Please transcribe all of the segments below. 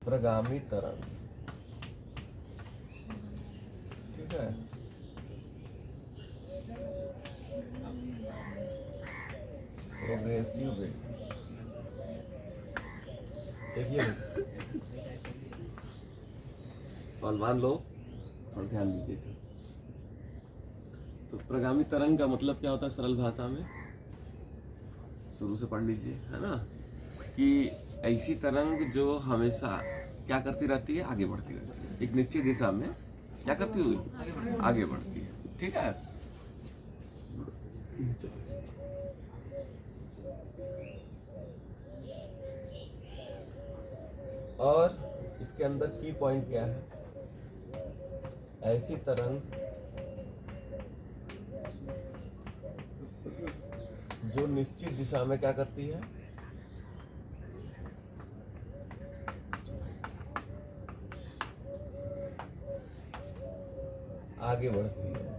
प्रगामी तरंग, ठीक है। प्रोग्रेसिव वेव, देखिए और मान लो, थोड़ा ध्यान दीजिए। तो प्रगामी तरंग का मतलब क्या होता है सरल भाषा में, शुरू से पढ़ लीजिए, है ना, कि ऐसी तरंग जो हमेशा क्या करती रहती है, आगे बढ़ती रहती है, एक निश्चित दिशा में क्या करती हुई आगे बढ़ती है, ठीक है। और इसके अंदर की पॉइंट क्या है, ऐसी तरंग जो निश्चित दिशा में क्या करती है, आगे बढ़ती है,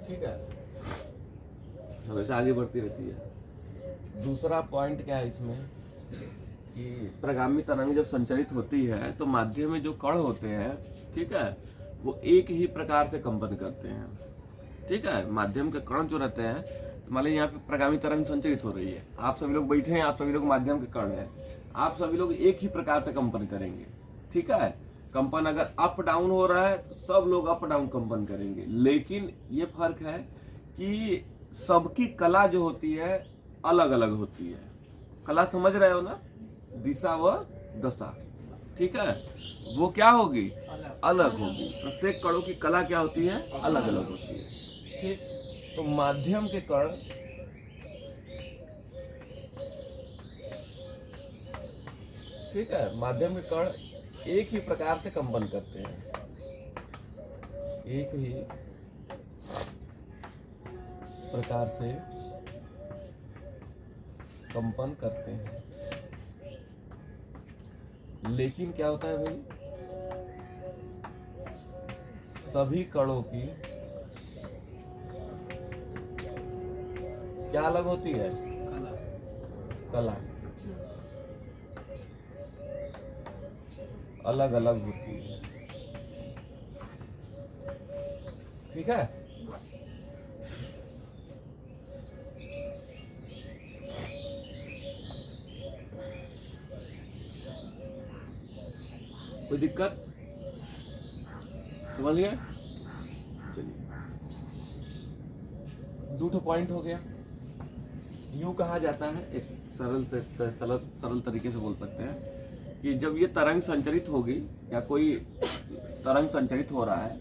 ठीक है, हमेशा आगे बढ़ती रहती है। दूसरा पॉइंट क्या है इसमें कि प्रगामी तरंग जब संचरित होती है तो माध्यम में जो कण होते हैं, ठीक है, वो एक ही प्रकार से कंपन करते हैं, ठीक है। माध्यम के कण जो रहते हैं, तो मान लीजिए यहाँ पे प्रगामी तरंग संचरित हो रही है, आप सभी लोग बैठे हैं, आप सभी लोग माध्यम के कण हैं, आप सभी लोग एक ही प्रकार से कंपन करेंगे, ठीक है। कंपन अगर अप डाउन हो रहा है तो सब लोग अप डाउन कंपन करेंगे, लेकिन ये फर्क है कि सबकी कला जो होती है अलग अलग होती है। कला समझ रहे हो ना, दिशा व दशा, ठीक है, वो क्या होगी, अलग होगी। प्रत्येक कणों की कला क्या होती है, अलग अलग होती है, ठीक। तो माध्यम के कण ठीक है, माध्यम के कण एक ही प्रकार से कंपन करते हैं, एक ही प्रकार से कंपन करते हैं, लेकिन क्या होता है भाई, सभी कणों की क्या अलग होती है, कला अलग अलग होती है, ठीक है। कोई दिक्कत, समझ गए, चलिए दूठो पॉइंट हो गया। यूं कहा जाता है, एक सरल तरीके से बोल सकते हैं कि जब ये तरंग संचरित होगी या कोई तरंग संचरित हो रहा है,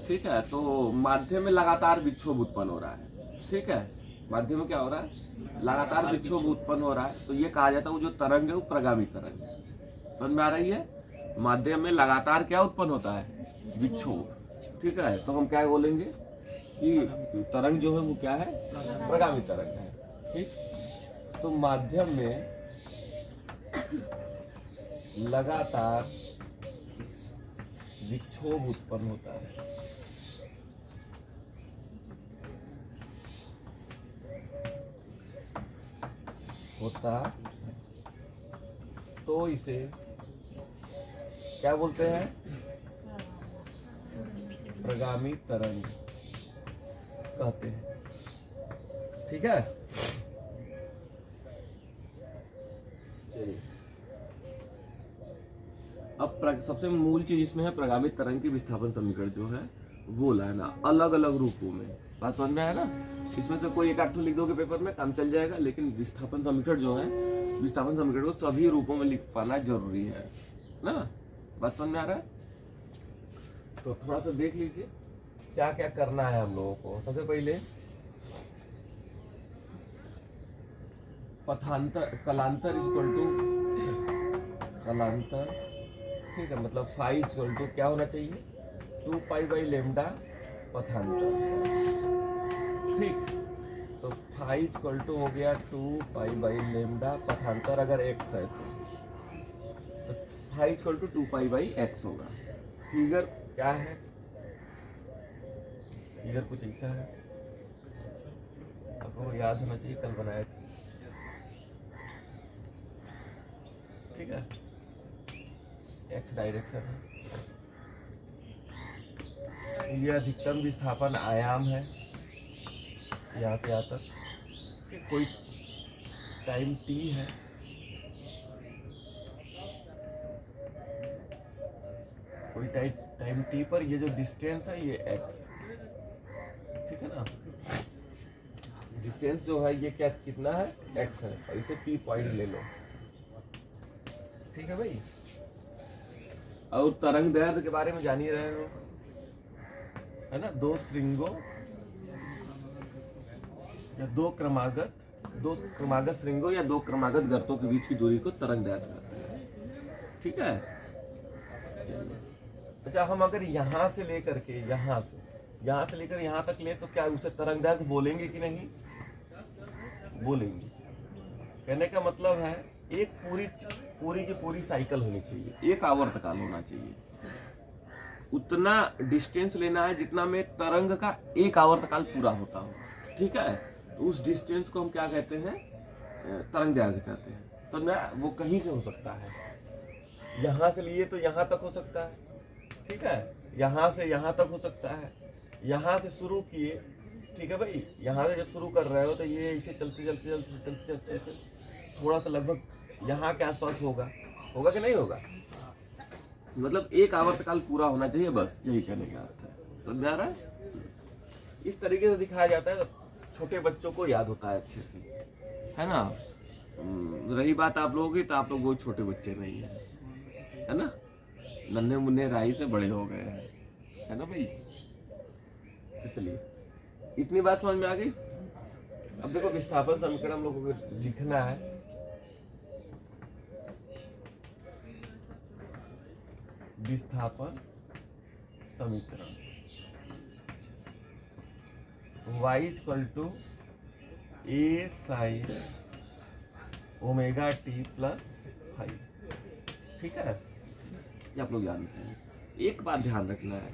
ठीक है, तो माध्यम में लगातार विक्षोभ उत्पन्न हो रहा है, ठीक है। माध्यम में क्या हो रहा है, लगातार विक्षोभ उत्पन्न हो रहा है, तो ये कहा जाता है वो जो तरंग है वो प्रगामी तरंग है। समझ में आ रही है, माध्यम में लगातार क्या उत्पन्न होता है, विक्षोभ, ठीक है। तो हम क्या बोलेंगे कि तरंग जो है वो क्या है, प्रगामी तरंग है, ठीक। तो माध्यम में लगातार विक्षोभ उत्पन्न होता है, तो इसे क्या बोलते हैं, प्रगामी तरंग कहते हैं, ठीक है। चलिए अब सबसे मूल चीज इसमें है प्रगामी तरंग की विस्थापन समीकरण जो है वो लाना अलग अलग रूपों में। बात समझ में आया ना, इसमें से कोई एक आठ लिख दोगे पेपर में काम चल जाएगा, लेकिन विस्थापन समीकरण जो है, विस्थापन समीकरण को सभी रूपों में लिख पाना जरूरी है ना। बात समझ में आ रहा है, तो थोड़ा सा देख लीजिए क्या क्या करना है हम लोगों को। सबसे पहले पथांतर, कलांतर इक्वल टू कलांतर, ठीक है, मतलब फाई इक्वल टू क्या होना चाहिए, 2 पाई बाई लेमडा पथांतर, ठीक। तो फाई इक्वल टू हो गया 2 पाई बाई लेमडा पथांतर, अगर एक्स है तो phi equal to 2 pi by x होगा। फिगर क्या है, फिगर कुछ ऐसा है, आपको याद होना चाहिए, कल बनाए थे। ठीक है, एक्स डायरेक्शन है। ये अधिकतम विस्थापन आयाम है यहाँ से यहाँ तक, कि कोई टाइम t है, कोई टाइम t पर ये जो डिस्टेंस है ये x है, ठीक है ना। डिस्टेंस जो है ये क्या कितना है, x है, और इसे p पॉइंट ले लो, ठीक है भाई। और तरंग दैर्ध्य के बारे में जान ही रहे हो, है ना। दो श्रृंगों या दो क्रमागत श्रृंगों या दो क्रमागत गर्तों के बीच की दूरी को तरंग दैर्ध्य कहते हैं, ठीक है। अच्छा, हम अगर यहाँ से लेकर के यहाँ से लेकर यहाँ तक ले तो क्या उसे तरंग दैर्ध्य बोलेंगे कि नहीं बोलेंगे। कहने का मतलब है एक पूरी की पूरी साइकिल होनी चाहिए, एक आवर्तकाल होना चाहिए, उतना डिस्टेंस लेना है जितना में तरंग का एक आवर्तकाल पूरा होता हो, ठीक है। तो उस डिस्टेंस को हम क्या कहते हैं, तरंग दैर्ध्य कहते हैं। समझा। वो कहीं से हो सकता है, यहाँ से लिए तो यहाँ तक हो सकता है, ठीक है, यहाँ से यहाँ तक हो सकता है, यहाँ से शुरू किए, ठीक है भाई, यहाँ से जब शुरू कर रहे हो तो ये इसे चलते थोड़ा सा लगभग यहाँ के आसपास होगा कि नहीं होगा। मतलब एक आवर्तकाल पूरा होना चाहिए, बस यही कहने का अर्थ है। समझ आ रहा है। इस तरीके से दिखाया जाता है, छोटे बच्चों को याद होता है अच्छे से, है ना। रही बात आप लोगों की, तो आप लोग वो छोटे बच्चे नहीं है ना, नन्हे मुन्ने राही से बड़े हो गए हैं, है ना भाई। तो चलिए, इतनी बात समझ में आ गई। अब देखो विस्थापन समीकरण हम लोगों को लिखना है। विस्थापन समीकरण y = a sin omega t plus five, ठीक है। ये आप लोग जानते हैं। एक बात ध्यान रखना है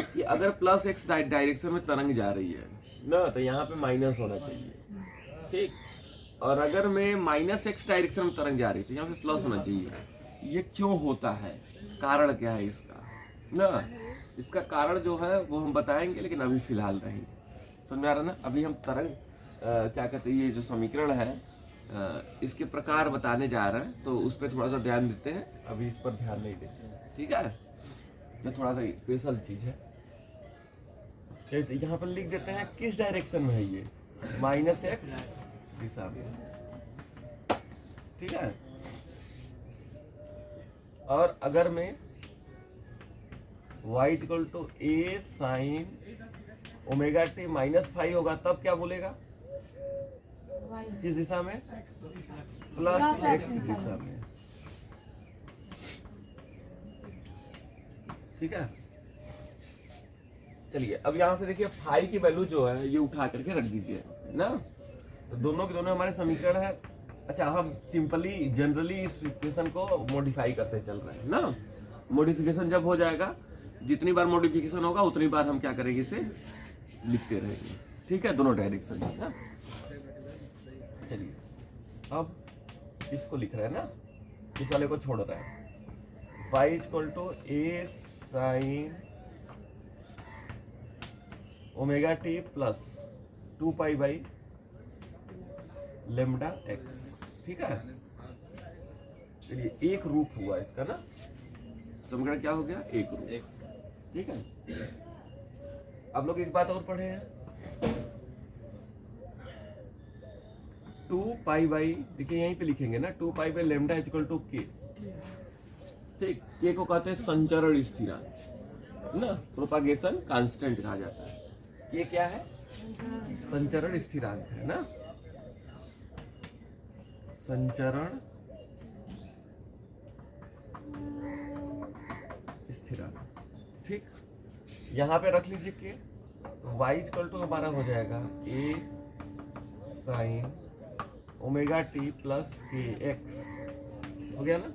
कि अगर प्लस x डायरेक्शन में तरंग जा रही है ना, तो यहाँ पे माइनस होना चाहिए, ठीक। और अगर मैं माइनस x डायरेक्शन में तरंग जा रही थी, यहाँ पे प्लस होना चाहिए। ये क्यों होता है, कारण क्या है इसका ना, इसका कारण जो है वो हम बताएंगे, लेकिन अभी फिलहाल नहीं। समझ आ रहा ना। अभी हम तरंग क्या कहते हैं, ये जो समीकरण है इसके प्रकार बताने जा रहे हैं, तो उस पर थोड़ा सा ध्यान देते हैं। अभी इस पर ध्यान नहीं देते हैं, ठीक है। ये थोड़ा सा स्पेशल चीज है। यहाँ पर लिख देते हैं किस डायरेक्शन में है ये, -x दिशा में, ठीक है। और अगर मैं y = a sin omega t -5 होगा, तब क्या बोलेगा, किस दिशा में, प्लस x दिशा में, ठीक है। चलिए, अब यहां से देखिए फाई की वैल्यू जो है ये उठा करके रख दीजिए ना, तो दोनों के दोनों हमारे समीकरण है। अच्छा, हम सिंपली जनरली इस इक्वेशन को मॉडिफाई करते चल रहे हैं ना। मॉडिफिकेशन जब हो जाएगा, जितनी बार मॉडिफिकेशन होगा उतनी बार हम क्या करेंगे, इसे लिखते रहेंगे, ठीक है, दोनों डायरेक्शन में ना। चलिए, अब इसको लिख रहे हैं ना, इस वाले को छोड़ रहे हैं। y = a sin omega t plus 2π/λx, ठीक है। चलिए, एक रूप हुआ इसका ना, समीकरण क्या हो गया, एक रूप, ठीक है। आप लोग एक बात और पढ़े हैं, 2π/, देखिए यहीं पे लिखेंगे ना, 2π/λ = k, ठीक। k को कहते हैं संचरण स्थिरांक ना, प्रोपागेशन कांस्टेंट कहा जाता है। ये क्या है, संचरण स्थिरांक है ना, संचरण स्थिरांक, ठीक। यहाँ पे रख लीजिए के, तो y = हमारा हो जाएगा a sin omega t plus kx, हो गया ना,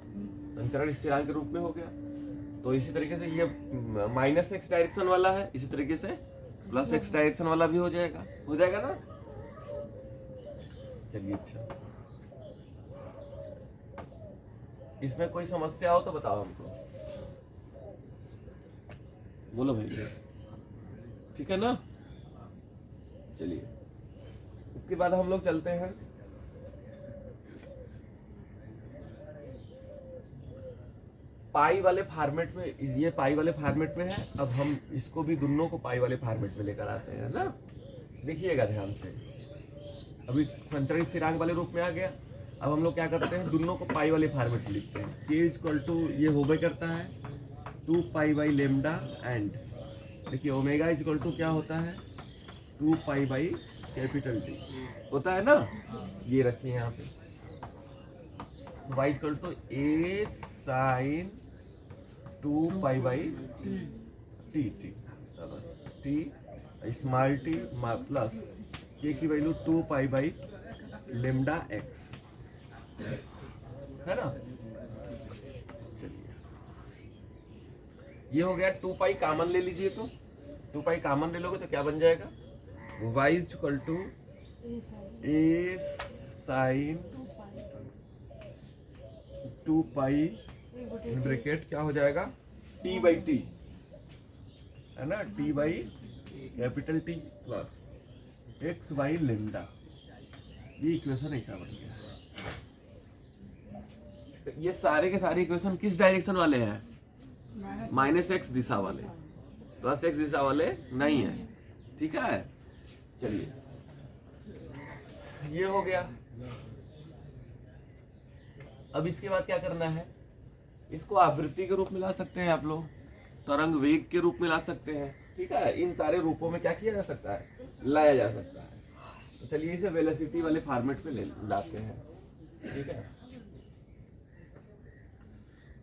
संचरण स्थिरांक के रूप में हो गया। तो इसी तरीके से ये -x डायरेक्शन वाला है, इसी तरीके से +x डायरेक्शन वाला भी हो जाएगा ना। चलिए, अच्छा, इसमें कोई समस्या हो तो बताओ हमको, बोलो भाई, ठीक है ना। चलिए इसके बाद हम लोग चलते हैं पाई वाले फॉर्मेट में। ये पाई वाले फॉर्मेट में है, अब हम इसको भी दोनों को पाई वाले फॉर्मेट में लेकर आते हैं ना। देखिएगा ध्यान से, अभी संचरित स्थिरांक वाले रूप में आ गया। अब हम लोग क्या करते हैं, दोनों को पाई वाले फॉर्मेट में लिखते हैं। k इक्वल टू ये होबे करता है 2 पाई बाई लेमडा एंड देखिए ओमेगा इक्वल टू क्या होता है 2 पाई बाई कैपिटल टी होता है ना। ये रखिए यहाँ पे y equal to a sine 2 pi by t t small t plus k की value 2 pi by lambda x है ना। चलिए ये हो गया 2 पाई कॉमन ले लीजिए, तो 2 पाई कॉमन ले लोगे तो क्या बन जाएगा y equal to a sine 2 pi in bracket क्या हो जाएगा t बाई टी है ना, t by capital T plus x by lambda. ये इक्वेशन ऐसा बन गया। ये सारे के सारे इक्वेशन किस डायरेक्शन वाले हैं, माइनस एक्स दिशा वाले, प्लस एक्स दिशा वाले नहीं है, ठीक है। चलिए ये हो गया। अब इसके बाद क्या करना है, इसको आवृत्ति के रूप में ला सकते हैं आप लोग, तरंग वेग के रूप में ला सकते हैं, ठीक है। इन सारे रूपों में क्या किया जा सकता है, लाया जा सकता है। तो चलिए इसे वेलोसिटी वाले फॉर्मेट पे ले लाते हैं, ठीक है।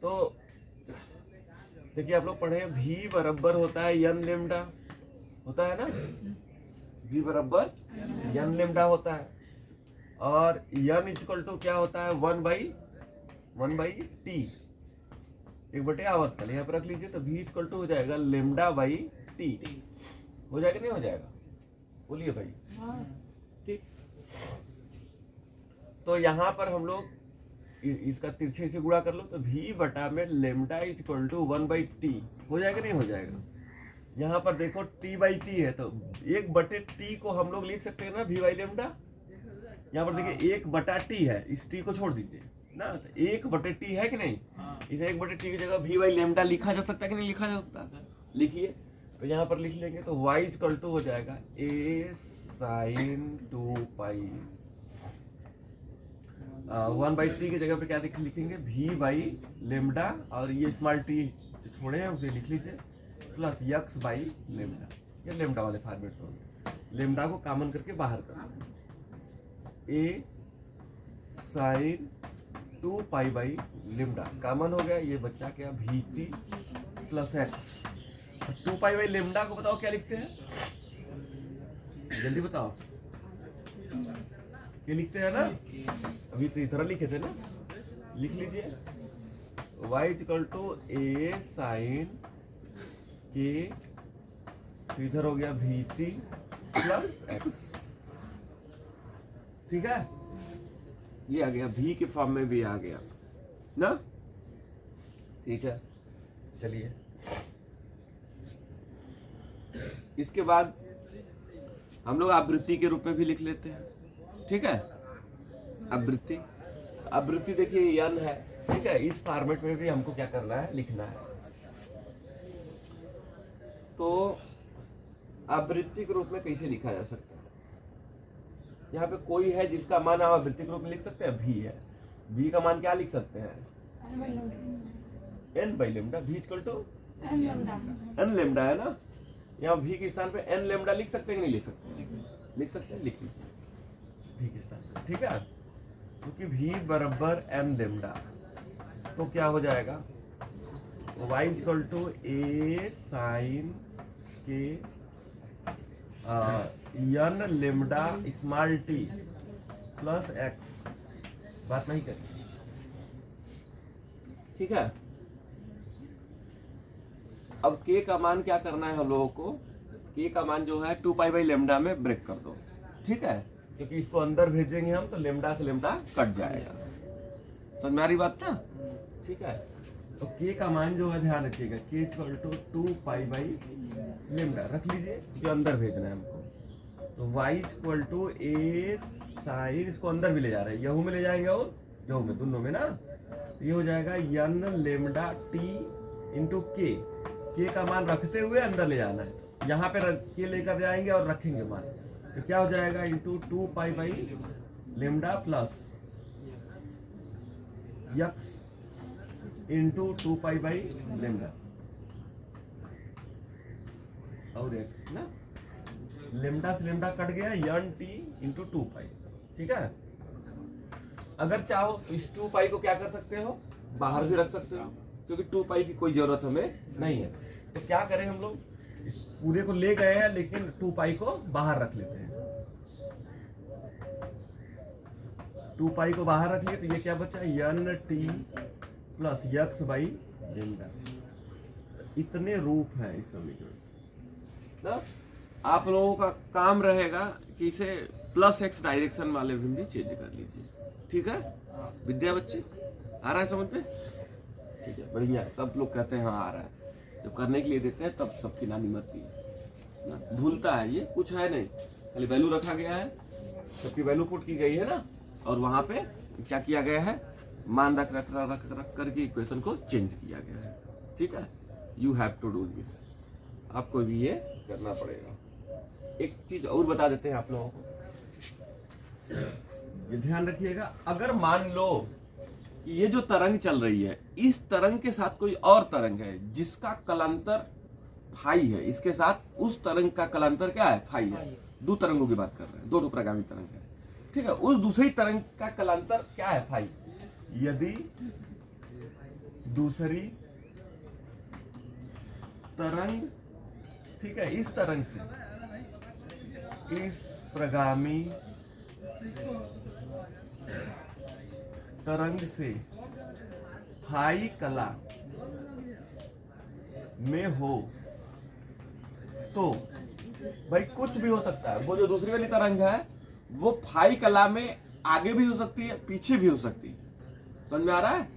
तो देखिए आप लोग पढ़े v बराबर होता है n लेमडा, होता है ना, v बराबर n लेमडा होता है, और n इक्वल टू क्या होता है 1 बाई टी, एक बटे आवर्तकाल यहाँ पर रख लीजिए। तो v इक्वल टू हो जाएगा लेमडा बाई टी, हो जाएगा नहीं हो जाएगा, बोलिए भाई, ठीक। तो यहाँ पर हम लोग इसका तिरछे से गुणा कर लो तो v बटा में lambda equal to 1 by t हो जाएगा नहीं हो जाएगा। यहाँ पर देखो t बाई टी है तो 1 बटे टी को हम लोग लिख सकते हैं ना v बाई लेमडा। यहाँ पर देखिए 1 बटा टी है, इस टी को छोड़ दीजिए ना, तो 1 बटे टी है कि नहीं, इसे 1 बटे टी की जगह v बाई लेमडा लिखा जा सकता है कि नहीं लिखा जा सकता, लिखिए। तो यहाँ पर लिख लेंगे तो y इक्वल टू हो जाएगा a sine 2 pi 1 by t की जगह पे क्या लिखेंगे v बाई लेमडा, और ये स्मॉल टी छोड़े हैं उसे लिख लीजिए, प्लस यक्स बाई लेमडा। ये लेमडा वाले फॉर्मेट में लेमडा को कॉमन करके बाहर कर लो, a sine 2 pi by lambda common हो गया, ये बच्चा क्या v t plus x। 2 pi by lambda को बताओ क्या लिखते हैं, जल्दी बताओ क्या लिखते हैं ना, अभी तो इधर लिखे थे ना, लिख लीजिए y equal to a sine के, इधर हो गया v टी प्लस x, ठीक है। ये आ गया v के फॉर्म में भी आ गया ना, ठीक है। चलिए इसके बाद हम लोग आवृत्ति के रूप में भी लिख लेते हैं, ठीक है। आवृत्ति देखिए n है, ठीक है। इस फॉर्मेट में भी हमको क्या करना है, लिखना है। तो आवृत्ति के रूप में कैसे लिखा जा सकता है, यहाँ पे कोई है जिसका मान हम आवृत्ति के रूप में लिख सकते हैं, v है, v का मान क्या लिख सकते हैं n by lambda, v equal to n lambda है ना। यहाँ v के स्थान पे n लेमडा लिख सकते हैं कि नहीं लिख सकते, लिख सकते हैं, लिख लीजिए v के स्थान पे, ठीक है। क्योंकि v बराबर m लेमडा, तो क्या हो जाएगा y equal to a sine के n lambda small t plus x, बात नहीं करें, ठीक है। अब k का मान क्या करना है हम लोगों को, k का मान जो है 2 पाई बाई लेमडा में ब्रेक कर दो, ठीक है, क्योंकि इसको अंदर भेजेंगे हम तो लेमडा से लेमडा कट जाएगा, समझ में आ रही बात ना। ठीक है। तो k का मान जो है ध्यान रखिएगा, k equal to 2 pi lambda रख लीजिए, जो अंदर भेजना है हमको। तो y equal to a sine, इसको अंदर भी ले जा रहे हैं, यहू में ले जाएंगे और यहू में, दोनों में ना। तो ये हो जाएगा n लेमडा t इंटू के का मान रखते हुए अंदर ले जाना है, यहाँ पे के लेकर जाएंगे और रखेंगे मान। तो क्या हो जाएगा, into 2 pi lambda plus x into 2 pi lambda और एक्स ना, लेमडा से लेमडा कट गया, यन टी इंटू 2 पाई। ठीक है। अगर चाहो तो इस 2 पाई को क्या कर सकते हो, बाहर भी रख सकते हो, क्योंकि 2 पाई की कोई जरूरत हमें नहीं है। तो क्या करें हम लोग, इस पूरे को ले गए हैं लेकिन 2 पाई को बाहर रख लेते हैं। 2 पाई को बाहर रख लिए तो ये क्या बचा, यन T plus x by lambda. इतने रूप हैं इस समीकरण ना। आप लोगों का काम रहेगा कि इसे प्लस एक्स डायरेक्शन वाले में भी चेंज कर लीजिए। ठीक है विद्या बच्चे, आ रहा है समझ में? ठीक है, बढ़िया। सब लोग कहते हैं हाँ आ रहा है, जब करने के लिए देते हैं तब सबकी नानी मरती है ना, भूलता है। ये कुछ है नहीं, खाली वैल्यू रखा गया है, सबकी वैल्यू पुट की गई है ना, और वहां पे क्या किया गया है, मान रख करके इक्वेशन को चेंज किया गया है। ठीक है, you have to do this, आपको भी ये करना पड़ेगा। एक चीज और बता देते हैं आप लोगों को, ये ध्यान रखिएगा। अगर मान लो कि ये जो तरंग चल रही है, इस तरंग के साथ कोई और तरंग है जिसका कलांतर फाई है, इसके साथ उस तरंग का कलांतर क्या है, फाई है। दो तरंगों की बात कर रहे हैं, दो प्रगामी तरंग है। ठीक है, उस दूसरी तरंग का कलांतर क्या है, फाई। यदि दूसरी तरंग, ठीक है, इस तरंग से इस प्रगामी तरंग से फाई कला में हो, तो भाई कुछ भी हो सकता है। वो जो दूसरी वाली तरंग है वो फाई कला में आगे भी हो सकती है, पीछे भी हो सकती है। समझ में आ रहा है?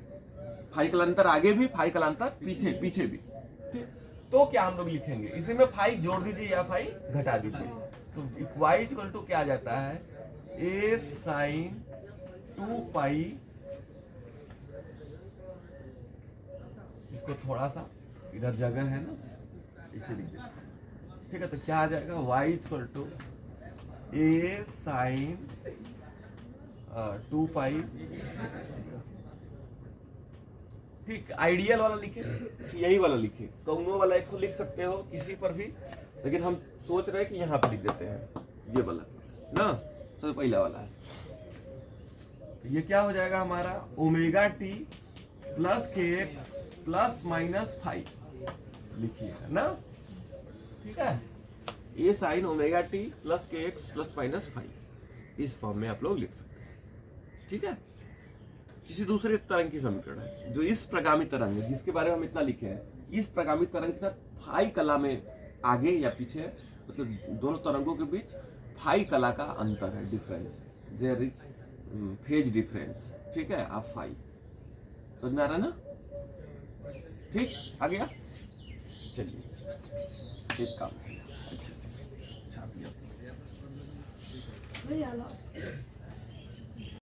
फाई कलांतर आगे भी, फाई कलांतर पीछे भी। ठीक, तो क्या हम लोग लिखेंगे, इसी में फाई जोड़ दीजिए या फाई घटा दीजिए। तो y इक्वल टू क्या आ जाता है, a साइन 2 पाई, इसको थोड़ा सा इधर जगह है ना, इसे लिख देते हैं। ठीक है, तो क्या आ जाएगा, y equal to a sine 2 pi. ठीक, आइडियल वाला लिखे, यही वाला लिखे, कौनो वाला एक को लिख सकते हो किसी पर भी, लेकिन हम सोच रहे हैं कि यहाँ पर लिख देते हैं ये वाला ना, सबसे पहला वाला है। तो ये क्या हो जाएगा हमारा, ओमेगा टी प्लस के एक्स प्लस माइनस 5 लिखिएगा ना। ठीक है, ये साइन ओमेगा टी प्लस के एक्स प्लस माइनस 5 इस फॉर्म में आप लोग लिख सकते हैं। ठीक है, किसी दूसरे तरंग की समीकरण है जो इस प्रगामी तरंग है, जिसके बारे में हम इतना लिखे हैं, इस प्रगामी तरंग के साथ फाई कला में आगे या पीछे, मतलब दोनों तरंगों के बीच फाई कला का अंतर है, difference, there is phase difference. ठीक है, आप फाई, समझ में आ रहा है ना? ठीक, आ गया। चलिए एक काम अच्छे से छापिए।